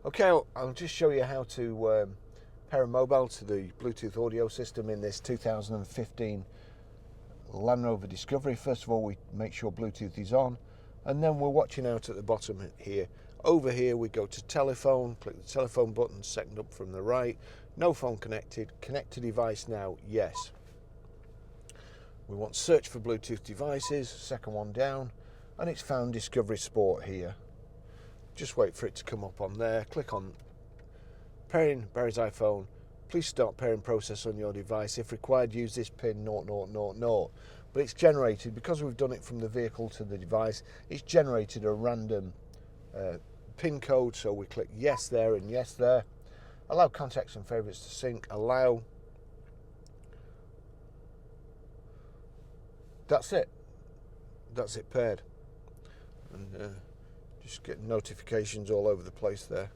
Okay, I'll just show you how to pair a mobile to the Bluetooth audio system in this 2015 Land Rover Discovery. First of all, we make sure Bluetooth is on, and then we're watching out at the bottom here. Over here we go to telephone, click the telephone button, second up from the right. No phone connected. Connect to device now, yes. We want search for Bluetooth devices, second one down, and it's found Discovery Sport here. Just wait for it to come up on there. Click on pairing Barry's iPhone. Please start pairing process on your device. If required, use this pin 0000. But it's generated, because we've done it from the vehicle to the device, it's generated a random pin code. So we click yes there and yes there. Allow contacts and favorites to sync. Allow. That's it. That's it paired. And just get notifications all over the place there.